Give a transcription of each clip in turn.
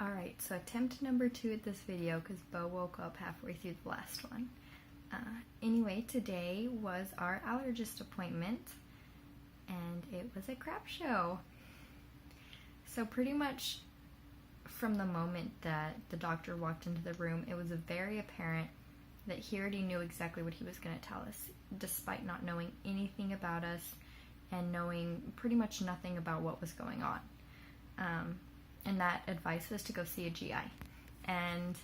Alright, so attempt number 2 at this video because Bo woke up halfway through the last one. Anyway, today was our allergist appointment and it was a crap show. So pretty much from the moment that the doctor walked into the room, it was very apparent that he already knew exactly what he was going to tell us, despite not knowing anything about us and knowing pretty much nothing about what was going on. And that advice was to go see a GI. And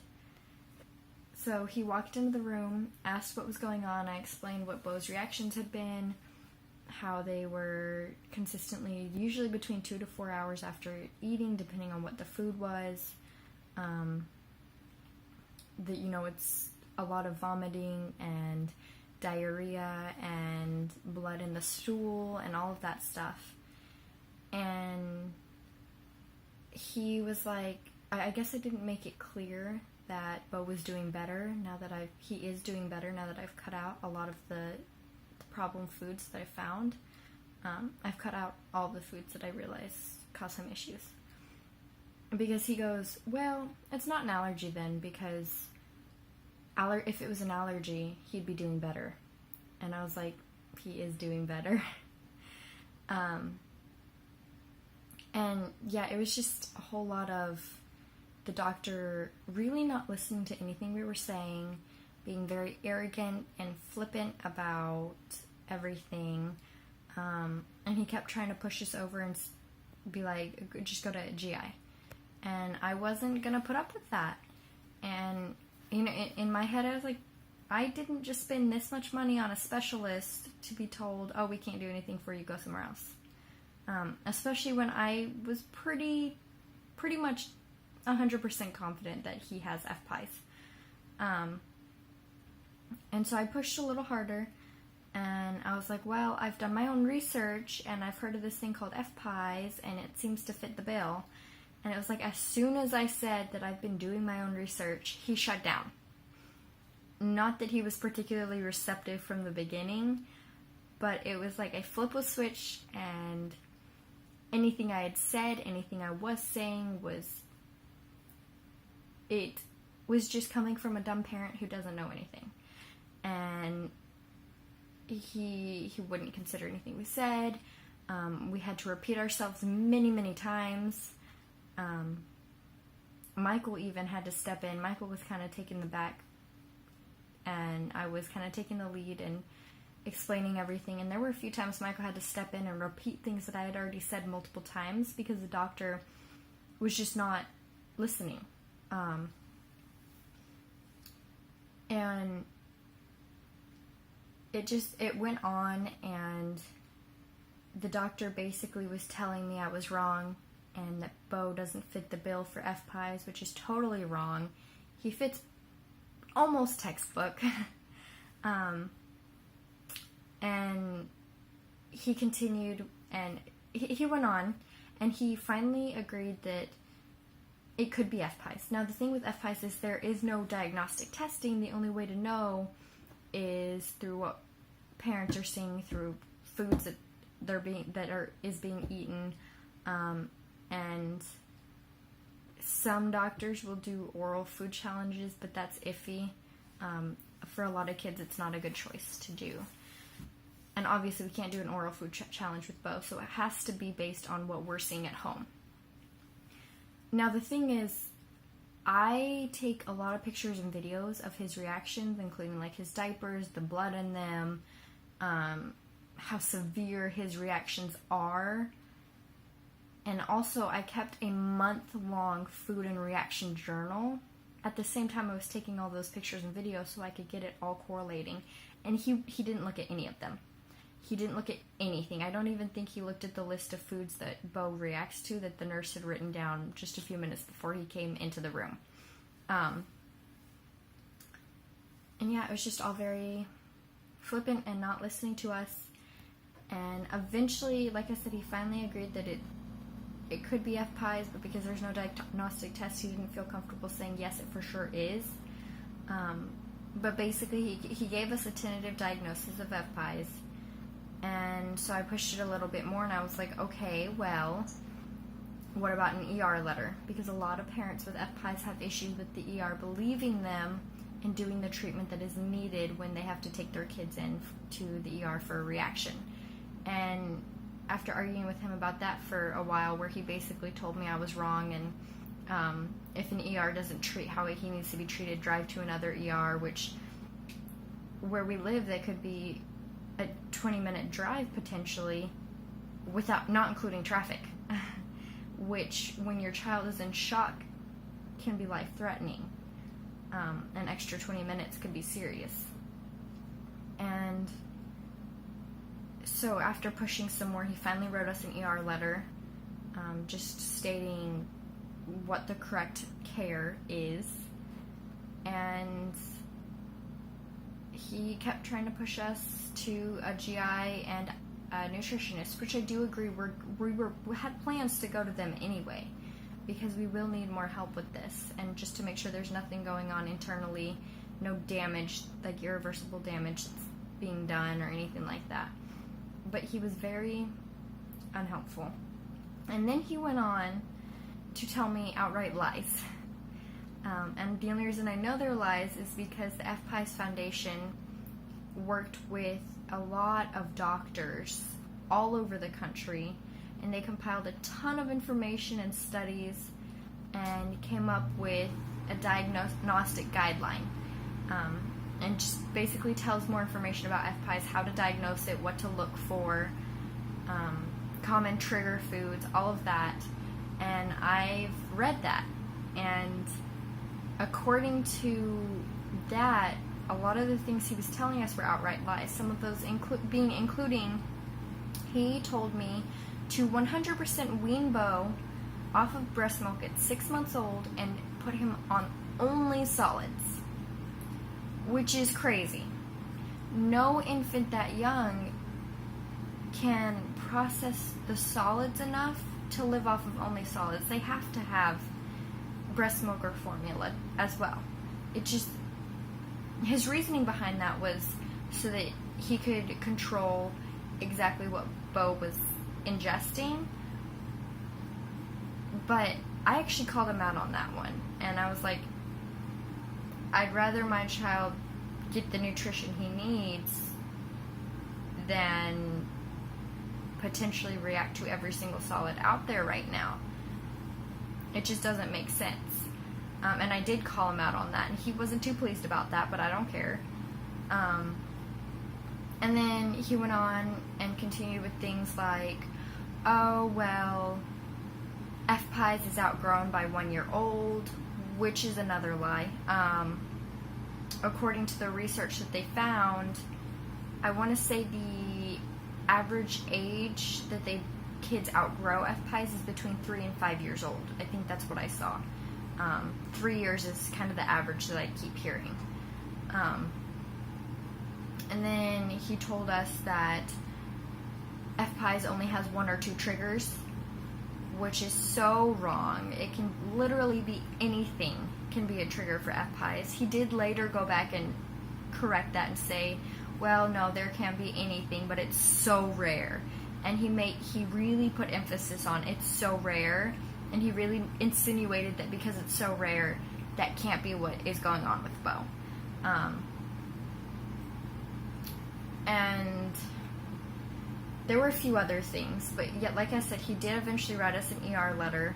so he walked into the room, asked what was going on. I explained what Bo's reactions had been, how they were consistently, usually between 2 to 4 hours after eating, depending on what the food was. That, it's a lot of vomiting and diarrhea and blood in the stool and all of that stuff. And he was like, I guess I didn't make it clear that Bo was doing better he is doing better now that I've cut out a lot of the problem foods that I found. I've cut out all the foods that I realized cause him issues. Because he goes, well, it's not an allergy then, because if it was an allergy, he'd be doing better. And I was like, he is doing better. And yeah, it was just a whole lot of the doctor really not listening to anything we were saying, being very arrogant and flippant about everything. And he kept trying to push us over and be like, just go to a GI. And I wasn't going to put up with that. And, in my head, I was like, I didn't just spend this much money on a specialist to be told, oh, we can't do anything for you, go somewhere else. Especially when I was pretty much 100% confident that he has FPIES. And so I pushed a little harder, and I was like, well, I've done my own research, and I've heard of this thing called FPIES, and it seems to fit the bill. And it was like, as soon as I said that I've been doing my own research, he shut down. Not that he was particularly receptive from the beginning, but it was like a flip was switched, and anything I had said, anything I was saying it was just coming from a dumb parent who doesn't know anything. And he wouldn't consider anything we said. We had to repeat ourselves many, many times. Michael even had to step in. Michael was kind of taking the back, and I was kind of taking the lead and explaining everything. And there were a few times Michael had to step in and repeat things that I had already said multiple times because the doctor was just not listening. And it went on, and the doctor basically was telling me I was wrong and that Bo doesn't fit the bill for FPIES, which is totally wrong. He fits almost textbook. And he continued, and he went on, and he finally agreed that it could be FPIES. Now, the thing with FPIES is there is no diagnostic testing. The only way to know is through what parents are seeing through foods that is being eaten, and some doctors will do oral food challenges, but that's iffy. For a lot of kids, it's not a good choice to do. And obviously, we can't do an oral food challenge with Bo, so it has to be based on what we're seeing at home. Now, the thing is, I take a lot of pictures and videos of his reactions, including like his diapers, the blood in them, how severe his reactions are. And also, I kept a month-long food and reaction journal. At the same time, I was taking all those pictures and videos so I could get it all correlating. And he didn't look at any of them. He didn't look at anything. I don't even think he looked at the list of foods that Bo reacts to that the nurse had written down just a few minutes before he came into the room. And yeah, it was just all very flippant and not listening to us. And eventually, like I said, he finally agreed that it could be FPIES, but because there's no diagnostic test, he didn't feel comfortable saying yes, it for sure is. But basically, he gave us a tentative diagnosis of FPIES. And so I pushed it a little bit more, and I was like, okay, well, what about an ER letter? Because a lot of parents with FPIES have issues with the ER believing them and doing the treatment that is needed when they have to take their kids in to the ER for a reaction. And after arguing with him about that for a while, where he basically told me I was wrong, and if an ER doesn't treat how he needs to be treated, drive to another ER, which where we live, that could be a 20-minute drive potentially, without not including traffic, which when your child is in shock can be life-threatening. An extra 20 minutes could be serious. And so after pushing some more, he finally wrote us an ER letter, just stating what the correct care is. And he kept trying to push us to a GI and a nutritionist, which I do agree we had plans to go to them anyway, because we will need more help with this, and just to make sure there's nothing going on internally, no damage, like irreversible damage that's being done or anything like that. But he was very unhelpful. And then he went on to tell me outright lies. And the only reason I know they're lies is because the FPIES Foundation worked with a lot of doctors all over the country, and they compiled a ton of information and studies and came up with a diagnostic guideline, and just basically tells more information about FPIES, how to diagnose it, what to look for, common trigger foods, all of that. And I've read that, and according to that, a lot of the things he was telling us were outright lies. Some of those including, he told me to 100% wean Bo off of breast milk at 6 months old and put him on only solids, which is crazy. No infant that young can process the solids enough to live off of only solids. They have to have breast milk or formula as well. It just, his reasoning behind that was so that he could control exactly what Bo was ingesting. But I actually called him out on that one, and I was like, I'd rather my child get the nutrition he needs than potentially react to every single solid out there right now. It just doesn't make sense. And I did call him out on that, and he wasn't too pleased about that, but I don't care. And then he went on and continued with things like, oh, well, FPIES is outgrown by 1 year old, which is another lie. According to the research that they found, I want to say the average age that kids outgrow FPIES is between 3 and 5 years old. I think that's what I saw. 3 years is kind of the average that I keep hearing. And then he told us that FPIES only has 1 or 2 triggers, which is so wrong. It can literally be anything can be a trigger for FPIES. He did later go back and correct that and say, well, no, there can be anything, but it's so rare. And he really put emphasis on it's so rare, and he really insinuated that because it's so rare, that can't be what is going on with Bo. And there were a few other things, but yet, like I said, he did eventually write us an ER letter.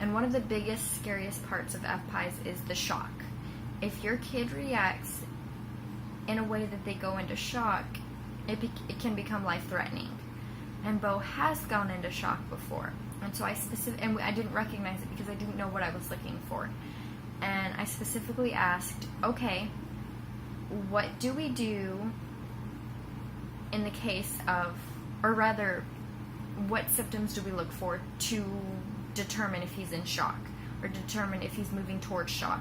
And one of the biggest, scariest parts of FPIES is the shock. If your kid reacts in a way that they go into shock, it can become life-threatening. And Bo has gone into shock before. And so I didn't recognize it because I didn't know what I was looking for. And I specifically asked, okay, what do we do in the case of, or rather, what symptoms do we look for to determine if he's in shock, or determine if he's moving towards shock?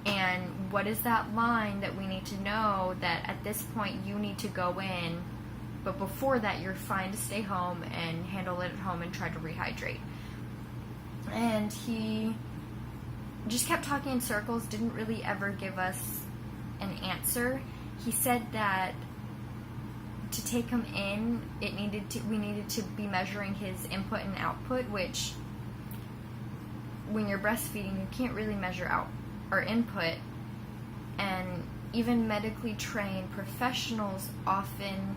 And what is that line that we need to know that at this point you need to go in, but before that you're fine to stay home and handle it at home and try to rehydrate? And he just kept talking in circles, didn't really ever give us an answer. He said that to take him in, we needed to be measuring his input and output, which when you're breastfeeding, you can't really measure out or input, and even medically trained professionals often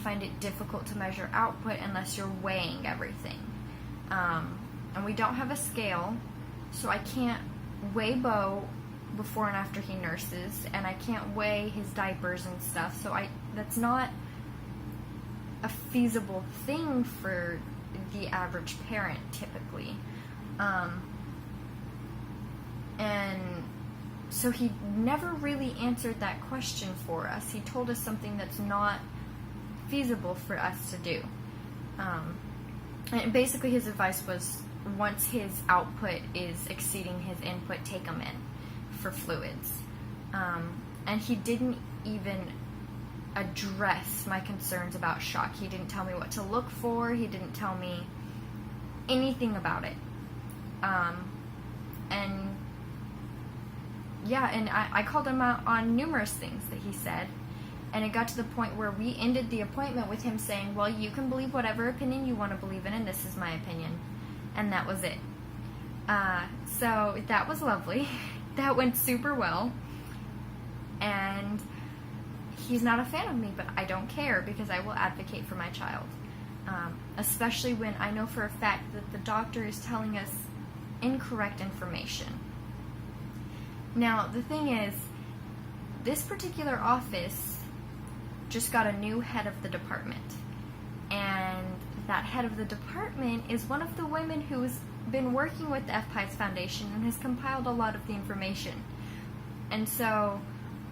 find it difficult to measure output unless you're weighing everything. And we don't have a scale, so I can't weigh Bo before and after he nurses, and I can't weigh his diapers and stuff, so that's not a feasible thing for the average parent typically. And so he never really answered that question for us. He told us something that's not feasible for us to do. And basically his advice was, once his output is exceeding his input, take him in for fluids. And he didn't even address my concerns about shock. He didn't tell me what to look for. He didn't tell me anything about it. And yeah, and I called him out on numerous things that he said, and it got to the point where we ended the appointment with him saying, well, you can believe whatever opinion you want to believe in, and this is my opinion. And that was it. So that was lovely. That went super well. And he's not a fan of me, but I don't care, because I will advocate for my child. Especially when I know for a fact that the doctor is telling us incorrect information. Now, the thing is, this particular office just got a new head of the department. And that head of the department is one of the women who's been working with the FPIES Foundation and has compiled a lot of the information. And so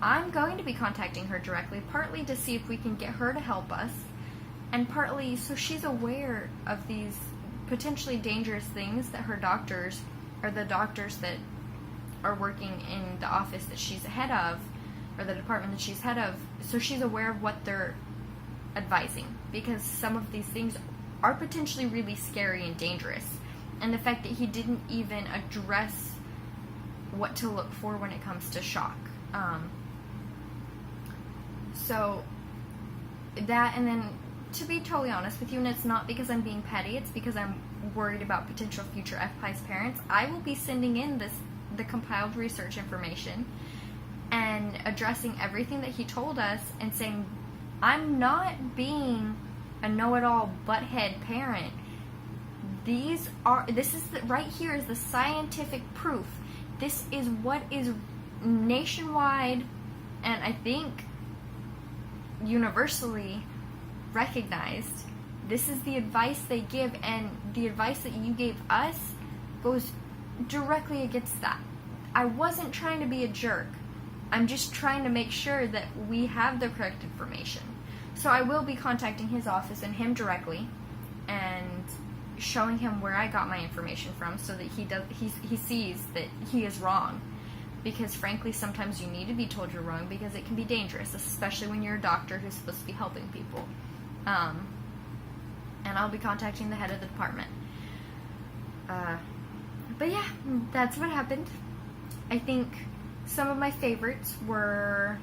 I'm going to be contacting her directly, partly to see if we can get her to help us, and partly so she's aware of these potentially dangerous things that her doctors, or the doctors that are working in the office that she's head of, or the department that she's head of, so she's aware of what they're advising, because some of these things are potentially really scary and dangerous. And the fact that he didn't even address what to look for when it comes to shock. So that, and then to be totally honest with you, and it's not because I'm being petty, it's because I'm worried about potential future FPIES parents, I will be sending in the compiled research information and addressing everything that he told us and saying, I'm not being a know-it-all butthead parent. Right here is the scientific proof. This is what is nationwide, and I think universally recognized. This is the advice they give, and the advice that you gave us goes directly against that. I wasn't trying to be a jerk. I'm just trying to make sure that we have the correct information. So I will be contacting his office and him directly and showing him where I got my information from, so that he sees that he is wrong. Because frankly, sometimes you need to be told you're wrong, because it can be dangerous, especially when you're a doctor who's supposed to be helping people. And I'll be contacting the head of the department. But yeah, that's what happened. I think some of my favorites were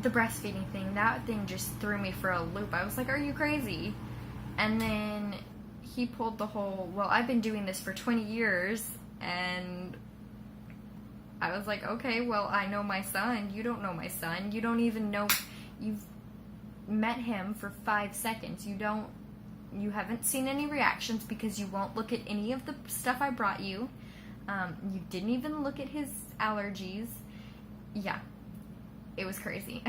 the breastfeeding thing. That thing just threw me for a loop. I was like, are you crazy? And then he pulled the whole, well, I've been doing this for 20 years, and I was like, okay, well, I know my son. You don't know my son. You don't even know, you've met him for 5 seconds. You haven't seen any reactions because you won't look at any of the stuff I brought you. You didn't even look at his allergies. Yeah, it was crazy.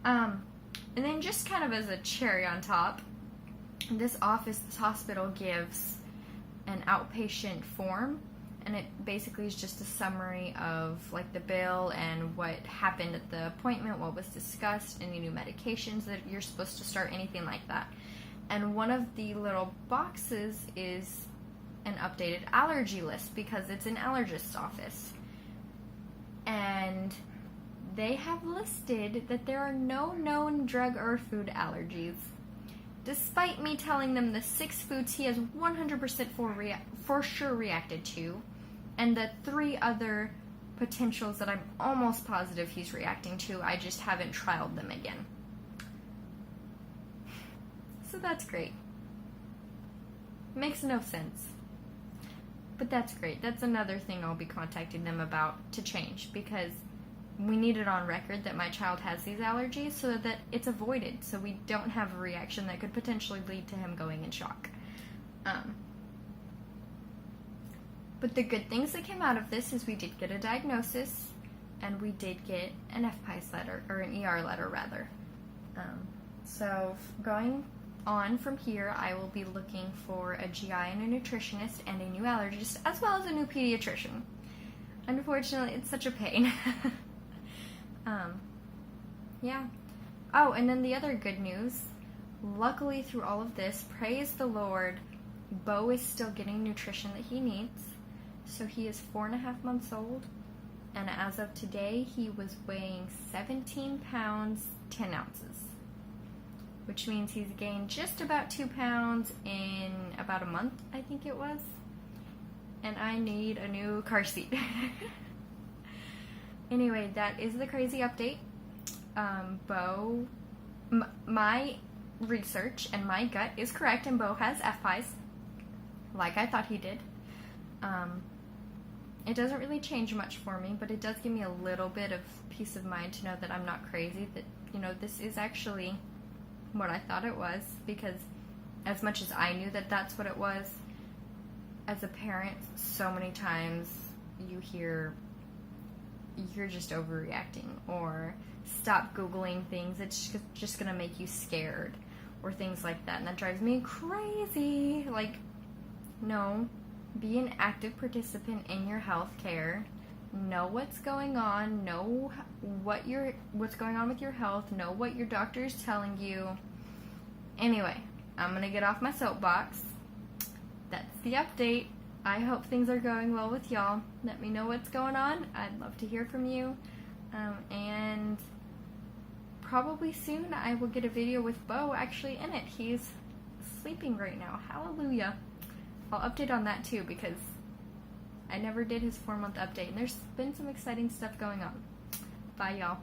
And then just kind of as a cherry on top, this hospital gives an outpatient form, and it basically is just a summary of like the bill and what happened at the appointment, what was discussed, any new medications that you're supposed to start, anything like that. And one of the little boxes is an updated allergy list, because it's an allergist's office. And they have listed that there are no known drug or food allergies, despite me telling them the 6 foods he has 100% for sure reacted to, and the 3 other potentials that I'm almost positive he's reacting to. I just haven't trialed them again. So that's great. Makes no sense. But that's great. That's another thing I'll be contacting them about to change, because we need it on record that my child has these allergies so that it's avoided, so we don't have a reaction that could potentially lead to him going in shock. But the good things that came out of this is we did get a diagnosis, and we did get an FPIES letter, or an ER letter rather. So going on from here, I will be looking for a GI and a nutritionist and a new allergist, as well as a new pediatrician. Unfortunately, it's such a pain. Yeah. Oh, and then the other good news, luckily through all of this, praise the Lord, Bo is still getting nutrition that he needs. So he is 4.5 months old, and as of today, he was weighing 17 pounds, 10 ounces, which means he's gained just about 2 pounds in about a month, I think it was, and I need a new car seat. Anyway, that is the crazy update. Bo, my research and my gut is correct, and Bo has FPIES, like I thought he did. It doesn't really change much for me, but it does give me a little bit of peace of mind to know that I'm not crazy, that, you know, this is actually what I thought it was, because as much as I knew that that's what it was, as a parent, so many times you hear, you're just overreacting, or stop Googling things, it's just gonna make you scared, or things like that, and that drives me crazy. Like, no, be an active participant in your health care, know what's going on, know what's going on with your health, know what your doctor is telling you. Anyway, I'm gonna get off my soapbox. That's the update. I hope things are going well with y'all. Let me know what's going on. I'd love to hear from you. And probably soon I will get a video with Bo actually in it. He's sleeping right now. Hallelujah. I'll update on that too, because I never did his 4-month update, and there's been some exciting stuff going on. Bye, y'all.